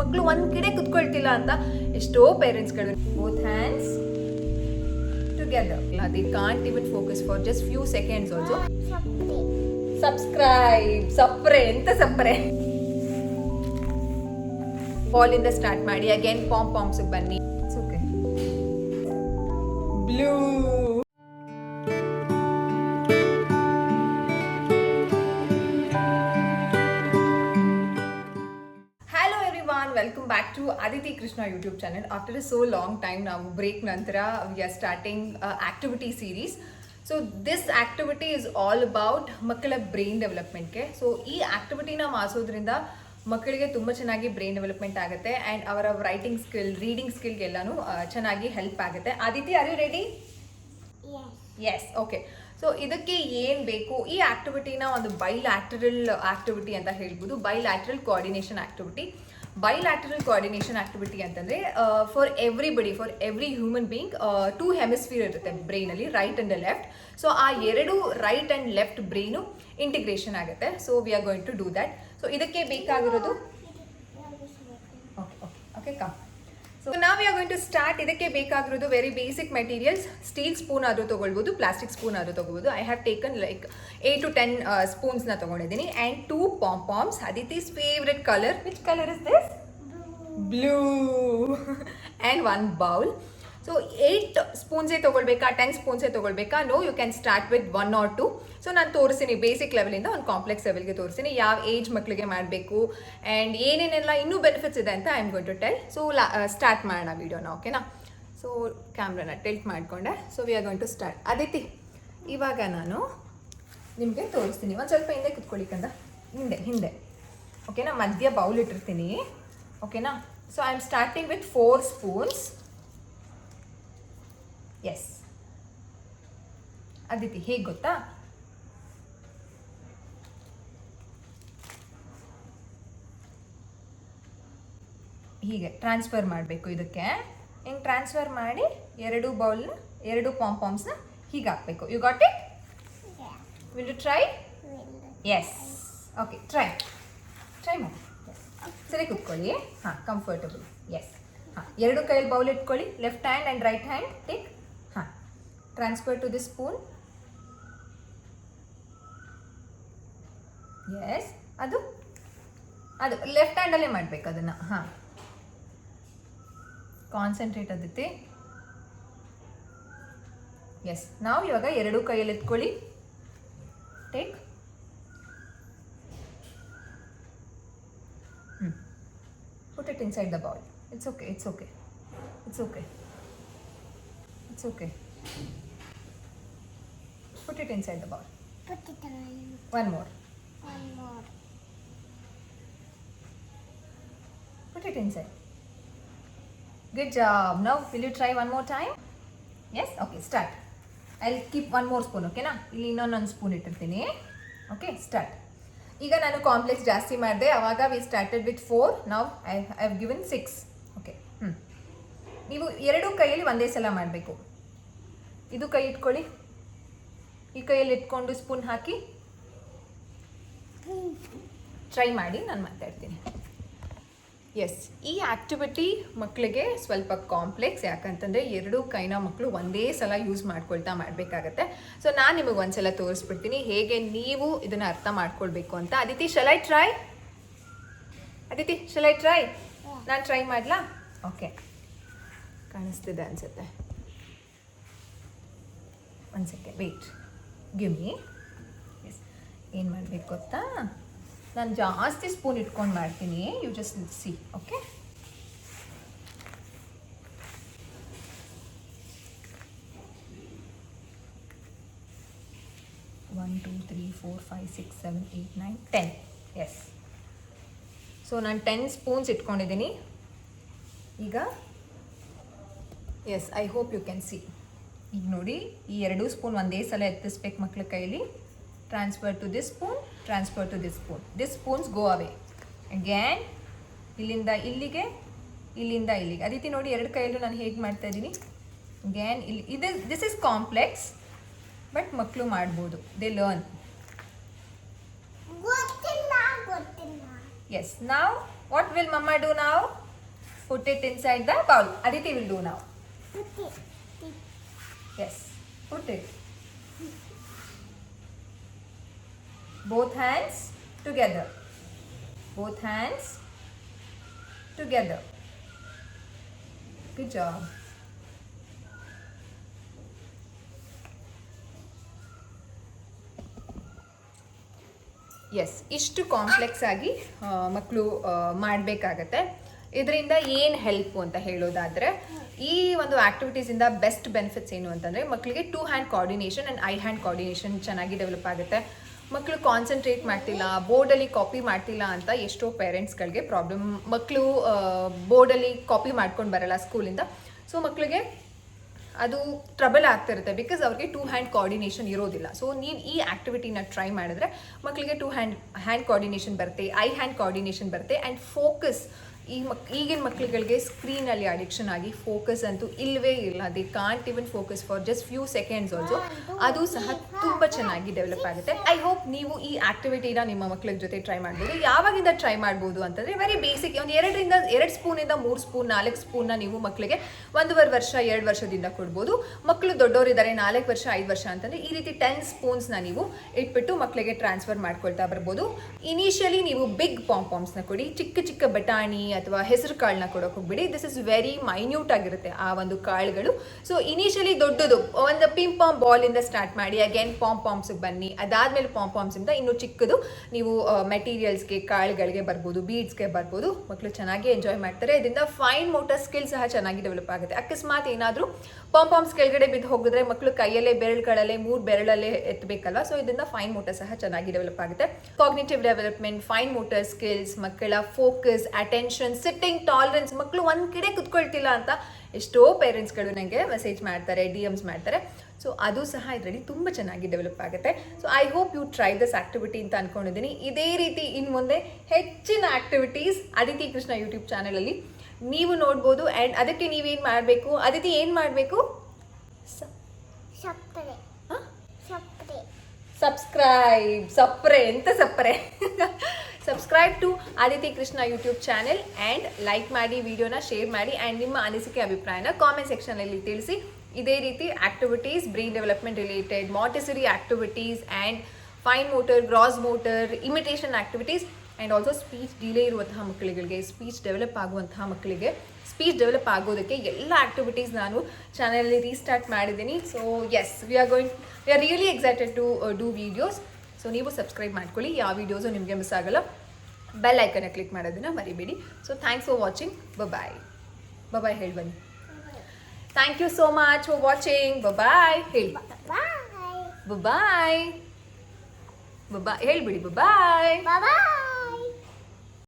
ಮಕ್ಕಳು ಒಂದು ಕಡೆ ಕುತ್ಕೊಳ್ತಿಲ್ಲ ಅಂತ ಎಷ್ಟೋ ಪೇರೆಂಟ್ಸ್ಗಳು. Both hands together. They can't even focus for just few seconds also. Subscribe. Sapre ಎಂತ ಸಪ್ರೆ. ಬಾಲ್ ಇಂದ ಸ್ಟಾರ್ಟ್ ಮಾಡಿ ಅಗೇನ್ ಪಾಮ್ಸ್ ಬನ್ನಿ. It's okay. Blue. Welcome back to Aditi Krishna YouTube channel. After a so long time now break nantara we are starting activity series. So this activity is all about makkala brain development ke. So ee activity na maasodrinda ಮಕ್ಕಳಿಗೆ ತುಂಬ ಚೆನ್ನಾಗಿ brain development and ಆ್ಯಂಡ್ ಅವರ writing skill reading ಸ್ಕಿಲ್ಗೆಲ್ಲನೂ ಚೆನ್ನಾಗಿ help ಆಗುತ್ತೆ. Aditi, are you ready? Yes, okay. So ಇದಕ್ಕೆ ಏನು ಬೇಕು, ಈ ಆಕ್ಟಿವಿಟಿನ ಒಂದು ಬೈಲ್ಯಾಟ್ರಲ್ ಆಕ್ಟಿವಿಟಿ ಅಂತ ಹೇಳ್ಬೋದು. Bilateral coordination activity. Bilateral coordination activity ಅಂತಂದರೆ for everybody, for every human being 2 hemisphere ಇರುತ್ತೆ ಬ್ರೈನಲ್ಲಿ, ರೈಟ್ ಆ್ಯಂಡ್ ಲೆಫ್ಟ್. ಸೊ ಆ ಎರಡು right and left brain integration ಆಗುತ್ತೆ. So we are going to do that. So ಇದಕ್ಕೆ ಬೇಕಾಗಿರೋದು ಓಕೆ ಕಮ್. ಸೊ ನಾವು we are going to start. ಇದಕ್ಕೆ ಬೇಕಾಗಿರೋದು very basic materials. Steel spoon ಆದರೂ ತೊಗೊಳ್ಬೋದು, ಪ್ಲಾಸ್ಟಿಕ್ ಸ್ಪೂನ್ ಆದರೂ ತೊಗೋಬೋದು. I have taken like 8 to 10 ಸ್ಪೂನ್ಸ್ನ ತೊಗೊಂಡಿದ್ದೀನಿ and 2 palms. Aditi's favourite colour. Which colour is this? Blue. And 1 bowl. So 8 ಸ್ಪೂನ್ಸೇ ತೊಗೊಳ್ಬೇಕಾ, 10 ಸ್ಪೂನ್ಸೇ ತೊಗೊಳ್ಬೇಕಾ? No, you can start with 1 or 2. So ನಾನು ತೋರಿಸ್ತೀನಿ ಬೇಸಿಕ್ ಲೆವೆಲಿಂದ ಒಂದು ಕಾಂಪ್ಲೆಕ್ಸ್ ಲೆವೆಲ್ಗೆ ತೋರಿಸ್ತೀನಿ, ಯಾವ ಏಜ್ ಮಕ್ಕಳಿಗೆ ಮಾಡಬೇಕು ಆ್ಯಂಡ್ ಏನೇನೆಲ್ಲ ಇನ್ನೂ ಬೆನಿಫಿಟ್ಸ್ ಇದೆ ಅಂತ I am going to tell. So start ಮಾಡೋಣ ವೀಡಿಯೋನ, ಓಕೆನಾ? ಸೊ ಕ್ಯಾಮ್ರಾನ ಟಿಲ್ಟ್ ಮಾಡಿಕೊಂಡೆ. So we are going to start. Aditi, ಇವಾಗ ನಾನು ನಿಮಗೆ ತೋರಿಸ್ತೀನಿ. ಒಂದು ಸ್ವಲ್ಪ ಹಿಂದೆ ಕುತ್ಕೊಳ್ಳಿ ಕಂದ, ಹಿಂದೆ ಓಕೆನಾ? ಮಧ್ಯ ಬೌಲ್ ಇಟ್ಟಿರ್ತೀನಿ, ಓಕೆನಾ? So I am starting with 4 spoons. Yes Aditi, ಹೇಗೆ ಗೊತ್ತಾ? ಹೀಗೆ ಟ್ರಾನ್ಸ್ಫರ್ ಮಾಡಬೇಕು. ಇದಕ್ಕೆ ಹಿಂಗೆ ಟ್ರಾನ್ಸ್ಫರ್ ಮಾಡಿ 2 ಬೌಲ್ನ 2 ಪಾಮ್ಸ್ನ ಹೀಗೆ ಹಾಕಬೇಕು. You got it? Will you try? Yes, okay, try ಮಾಡಿ. ಸರಿ ಕೂತ್ಕೊಳ್ಳಿ. ಹಾಂ, ಕಂಫರ್ಟಬಲ್. ಎಸ್, ಹಾಂ, 2 ಕೈಯಲ್ಲಿ ಬೌಲ್ ಇಟ್ಕೊಳ್ಳಿ. Left hand and right hand take. ಹಾಂ, transfer to the spoon. Yes, ಅದು ಲೆಫ್ಟ್ ಹ್ಯಾಂಡಲ್ಲೇ ಮಾಡಬೇಕು ಅದನ್ನು. ಹಾಂ, ಕಾನ್ಸಂಟ್ರೇಟ್ ಆಗುತ್ತೆ. ಎಸ್, ನಾವು ಇವಾಗ 2 ಕೈಯಲ್ಲಿ ಎತ್ಕೊಳ್ಳಿ. Take. Put it inside the bowl. It's okay. Put it inside the bowl. Put it on. One more. Put it inside. Good job. Now will you try one more time? Yes? Okay, start. I'll keep 1 more spoon, okay na? ಇಲ್ಲಿ ಇನ್ನೊಂದು spoon ಇಟ್ಟಿರ್ತೀನಿ. Okay, start. ಈಗ ನಾನು complex ಜಾಸ್ತಿ ಮಾಡಿದೆ. ಆವಾಗ we started with 4. ನಾವು I have given 6. Okay, ನೀವು 2 ಕೈಯಲ್ಲಿ ಒಂದೇ ಸಲ ಮಾಡಬೇಕು. ಇದು ಕೈ ಇಟ್ಕೊಳ್ಳಿ. ಈ ಕೈಯಲ್ಲಿ ಇಟ್ಕೊಂಡು ಸ್ಪೂನ್ ಹಾಕಿ ಟ್ರೈ ಮಾಡಿ. ನಾನು ಮಾತಾಡ್ತೀನಿ. ಎಸ್, ಈ ಆ್ಯಕ್ಟಿವಿಟಿ ಮಕ್ಕಳಿಗೆ ಸ್ವಲ್ಪ ಕಾಂಪ್ಲೆಕ್ಸ್. ಯಾಕಂತಂದರೆ 2 ಕೈನ ಮಕ್ಕಳು ಒಂದೇ ಸಲ ಯೂಸ್ ಮಾಡ್ಕೊಳ್ತಾ ಮಾಡಬೇಕಾಗತ್ತೆ. ಸೊ ನಾನು ನಿಮಗೆ ಒಂದ್ಸಲ ತೋರಿಸ್ಬಿಡ್ತೀನಿ ಹೇಗೆ ನೀವು ಇದನ್ನು ಅರ್ಥ ಮಾಡ್ಕೊಳ್ಬೇಕು ಅಂತ. Aditi, shall I try? ನಾನು ಟ್ರೈ ಮಾಡಲಾ? ಓಕೆ, ಕಾಣಿಸ್ತಿದೆ ಅನಿಸುತ್ತೆ. 1 second wait, give me. Yes, ಏನು ಮಾಡಬೇಕು ಗೊತ್ತಾ? ನಾನು ಜಾಸ್ತಿ ಸ್ಪೂನ್ ಇಟ್ಕೊಂಡು ಮಾಡ್ತೀನಿ. You just see, okay? One, 2, 3, 4, 5, 6, 7, 8, 9, 10. Yes, so ನಾನು 10 ಸ್ಪೂನ್ಸ್ ಇಟ್ಕೊಂಡಿದ್ದೀನಿ ಈಗ. Yes, I hope you can see. ಈಗ ನೋಡಿ, ಈ 2 ಸ್ಪೂನ್ ಒಂದೇ ಸಲ ಎತ್ತಿಸ್ಬೇಕು ಮಕ್ಳ ಕೈಲಿ. Transfer to this spoon, transfer to this spoon. This spoons go away again. ಇಲ್ಲಿಂದ ಇಲ್ಲಿಗೆ, ಇಲ್ಲಿಂದ ಇಲ್ಲಿಗೆ. ಅದಿತಿ ನೋಡಿ, 2 ಕೈಯಲ್ಲೂ ನಾನು ಹೇಗೆ ಮಾಡ್ತಾ ಇದ್ದೀನಿ. ಅಗೇನ್ ಇಲ್ಲಿ. ದಿಸ್ ಇಸ್ ಕಾಂಪ್ಲೆಕ್ಸ್, ಬಟ್ ಮಕ್ಕಳು ಮಾಡ್ಬೋದು. They learn. ಎಸ್, ನಾವು What will Mama do now? Put it inside the bowl. Aditi will do now. Yes, put it. Both hands together. Both hands together. Good job. Yes, ಇಷ್ಟು complex ಆಗಿ ಮಕ್ಕಳು ಮಾಡಬೇಕಾಗತ್ತೆ. ಇದರಿಂದ ಏನು help ಅಂತ ಹೇಳೋದಾದರೆ, ಈ ಒಂದು ಆ್ಯಕ್ಟಿವಿಟೀಸಿಂದ ಬೆಸ್ಟ್ ಬೆನಿಫಿಟ್ಸ್ ಏನು ಅಂತಂದರೆ ಮಕ್ಕಳಿಗೆ 2 hand coordination and I hand coordination ಚೆನ್ನಾಗಿ ಡೆವಲಪ್ ಆಗುತ್ತೆ. ಮಕ್ಕಳು ಕಾನ್ಸಂಟ್ರೇಟ್ ಮಾಡ್ತಿಲ್ಲ, ಬೋರ್ಡಲ್ಲಿ ಕಾಪಿ ಮಾಡ್ತಿಲ್ಲ ಅಂತ ಎಷ್ಟೋ ಪೇರೆಂಟ್ಸ್ಗಳಿಗೆ ಪ್ರಾಬ್ಲಮ್. ಮಕ್ಕಳು ಬೋರ್ಡಲ್ಲಿ ಕಾಪಿ ಮಾಡ್ಕೊಂಡು ಬರಲ್ಲ ಸ್ಕೂಲಿಂದ, ಸೊ ಮಕ್ಕಳಿಗೆ ಅದು ಟ್ರಬಲ್ ಆಗ್ತಿರುತ್ತೆ ಬಿಕಾಸ್ ಅವ್ರಿಗೆ 2 ಹ್ಯಾಂಡ್ ಕೋಆರ್ಡಿನೇಷನ್ ಇರೋದಿಲ್ಲ. ಸೊ ನೀವು ಈ ಆ್ಯಕ್ಟಿವಿಟಿನ ಟ್ರೈ ಮಾಡಿದ್ರೆ ಮಕ್ಕಳಿಗೆ 2 ಹ್ಯಾಂಡ್ ಕೋಆರ್ಡಿನೇಷನ್ ಬರುತ್ತೆ, ಐ ಹ್ಯಾಂಡ್ ಕೋಆರ್ಡಿನೇಷನ್ ಬರುತ್ತೆ ಆ್ಯಂಡ್ ಫೋಕಸ್. ಈಗಿನ ಮಕ್ಕಳುಗಳಿಗೆ ಸ್ಕ್ರೀನಲ್ಲಿ ಅಡಿಕ್ಷನ್ ಆಗಿ ಫೋಕಸ್ ಅಂತೂ ಇಲ್ಲವೇ ಇಲ್ಲ. They can't even focus for just few seconds also. ಅದು ಸಹ ತುಂಬ ಚೆನ್ನಾಗಿ ಡೆವಲಪ್ ಆಗುತ್ತೆ. ಐ ಹೋಪ್ ನೀವು ಈ ಆ್ಯಕ್ಟಿವಿಟಿನ ನಿಮ್ಮ ಮಕ್ಕಳ ಜೊತೆ ಟ್ರೈ ಮಾಡ್ಬೋದು. ಯಾವಾಗಿಂದ ಟ್ರೈ ಮಾಡ್ಬೋದು ಅಂತಂದರೆ ವೆರಿ ಬೇಸಿಕ್, ಒಂದು 2 ಸ್ಪೂನಿಂದ 3 ಸ್ಪೂನ್ 4 ಸ್ಪೂನ್ನ ನೀವು ಮಕ್ಕಳಿಗೆ 1.5 ವರ್ಷ 2 ವರ್ಷದಿಂದ ಕೊಡ್ಬೋದು. ಮಕ್ಕಳು ದೊಡ್ಡವರಿದ್ದಾರೆ 4 ವರ್ಷ 5 ವರ್ಷ ಅಂತಂದರೆ ಈ ರೀತಿ 10 ಸ್ಪೂನ್ಸ್ನ ನೀವು ಇಟ್ಬಿಟ್ಟು ಮಕ್ಕಳಿಗೆ ಟ್ರಾನ್ಸ್ಫರ್ ಮಾಡ್ಕೊಳ್ತಾ ಬರ್ಬೋದು. ಇನಿಷಿಯಲಿ ನೀವು ಬಿಗ್ ಪಾಂಪಾಮ್ಸ್ನ ಕೊಡಿ, ಚಿಕ್ಕ ಚಿಕ್ಕ ಬಟಾಣಿ ಅಥವಾ ಹೆಸರು ಕಾಳನ್ನ ಕೊಡೋಕೆ ಹೋಗ್ಬಿಡಿ. ದಿಸ್ ಇಸ್ ವೆರಿ ಮೈನ್ಯೂಟ್ ಆಗಿರುತ್ತೆ ಆ ಒಂದು ಕಾಳುಗಳು. ಸೊ ಇನಿಷಿಯಲಿ ದೊಡ್ಡದು ಒಂದು ಪಿಂಪಾಮ್ ಬಾಲಿಂದ ಸ್ಟಾರ್ಟ್ ಮಾಡಿ, ಅಗೇನ್ ಪಾಂಪಾಮ್ಸ್ಗೆ ಬನ್ನಿ. ಅದಾದಮೇಲೆ ಪಾಂಪಾಮ್ಸಿಂದ ಇನ್ನೂ ಚಿಕ್ಕದು ನೀವು ಮೆಟೀರಿಯಲ್ಸ್ಗೆ, ಕಾಳುಗಳಿಗೆ ಬರ್ಬೋದು, ಬೀಡ್ಸ್ಗೆ ಬರ್ಬೋದು. ಮಕ್ಕಳು ಚೆನ್ನಾಗಿ ಎಂಜಾಯ್ ಮಾಡ್ತಾರೆ. ಇದರಿಂದ ಫೈನ್ ಮೋಟರ್ ಸ್ಕಿಲ್ ಸಹ ಚೆನ್ನಾಗಿ ಡೆವಲಪ್ ಆಗುತ್ತೆ. ಅಕಸ್ಮಾತ್ ಏನಾದರೂ ಪಾಂಪಾಮ್ಸ್ ಕೆಳಗಡೆ ಬಿದ್ದು ಹೋಗಿದ್ರೆ ಮಕ್ಕಳು ಕೈಯಲ್ಲೇ ಬೆರಳುಗಳಲ್ಲೇ 3 ಬೆರಳಲ್ಲೇ ಎತ್ತಬೇಕಲ್ಲ. ಸೊ ಇದರಿಂದ ಫೈನ್ ಮೋಟರ್ ಸಹ ಚೆನ್ನಾಗಿ ಡೆವಲಪ್ ಆಗುತ್ತೆ. Cognitive development, fine motor skills, ಮಕ್ಕಳ ಫೋಕಸ್, ಅಟೆನ್ಷನ್, ಸಿಟ್ಟಿಂಗ್ ಟಾಲರೆನ್ಸ್. ಮಕ್ಕಳು ಒಂದು ಕಡೆ ಕುತ್ಕೊಳ್ತಿಲ್ಲ ಅಂತ ಎಷ್ಟೋ ಪೇರೆಂಟ್ಸ್ಗಳು ನನಗೆ ಮೆಸೇಜ್ ಮಾಡ್ತಾರೆ, DMs ಮಾಡ್ತಾರೆ. ಸೊ ಅದು ಸಹ ಇದರಲ್ಲಿ ತುಂಬ ಚೆನ್ನಾಗಿ ಡೆವಲಪ್ ಆಗುತ್ತೆ. So I hope you try this activity ಅಂತ ಅಂದ್ಕೊಂಡಿದ್ದೀನಿ. ಇದೇ ರೀತಿ ಇನ್ನು ಮುಂದೆ ಹೆಚ್ಚಿನ ಆ್ಯಕ್ಟಿವಿಟೀಸ್ ಅದಿತಿ ಕೃಷ್ಣ ಯೂಟ್ಯೂಬ್ ಚಾನಲಲ್ಲಿ ನೀವು ನೋಡ್ಬೋದು. ಆ್ಯಂಡ್ ಅದಕ್ಕೆ ನೀವೇನು ಮಾಡಬೇಕು, ಅದಿತಿ ಏನು ಮಾಡಬೇಕು? Subscribe. Subscribe to Aditi Krishna YouTube channel and like ಮಾಡಿ, ವಿಡಿಯೋನ ಶೇರ್ ಮಾಡಿ ಆ್ಯಂಡ್ ನಿಮ್ಮ ಅನಿಸಿಕೆ ಅಭಿಪ್ರಾಯನ ಕಾಮೆಂಟ್ ಸೆಕ್ಷನಲ್ಲಿ ತಿಳಿಸಿ. ಇದೇ ರೀತಿ activities, brain development related, Montessori activities and fine motor, gross motor, imitation activities and also speech delay ಇರುವಂತಹ ಮಕ್ಕಳುಗಳಿಗೆ, ಸ್ಪೀಚ್ ಡೆವಲಪ್ ಆಗುವಂತಹ ಮಕ್ಕಳಿಗೆ ಸ್ಪೀಚ್ ಡೆವಲಪ್ ಆಗೋದಕ್ಕೆ ಎಲ್ಲ ಆ್ಯಕ್ಟಿವಿಟೀಸ್ ನಾನು ಚಾನಲಲ್ಲಿ ರೀಸ್ಟಾರ್ಟ್ ಮಾಡಿದ್ದೀನಿ. So yes, we are really excited to do videos. So ನೀವು ಸಬ್ಸ್ಕ್ರೈಬ್ ಮಾಡ್ಕೊಳ್ಳಿ, ಯಾವ ವೀಡಿಯೋಸು ನಿಮಗೆ ಮಿಸ್ ಆಗಲ್ಲ. ಬೆಲ್ ಐಕನ್ನ ಕ್ಲಿಕ್ ಮಾಡೋದನ್ನು ಮರಿಬೇಡಿ. So thanks for watching. Bye bye ಹೇಳಿ ಬನ್ನಿ. Thank you so much for watching. Bye ಹೇಳಿ. ಬಾಯ್ ಹೇಳ್ಬಿಡಿ. ಬಾಯ್.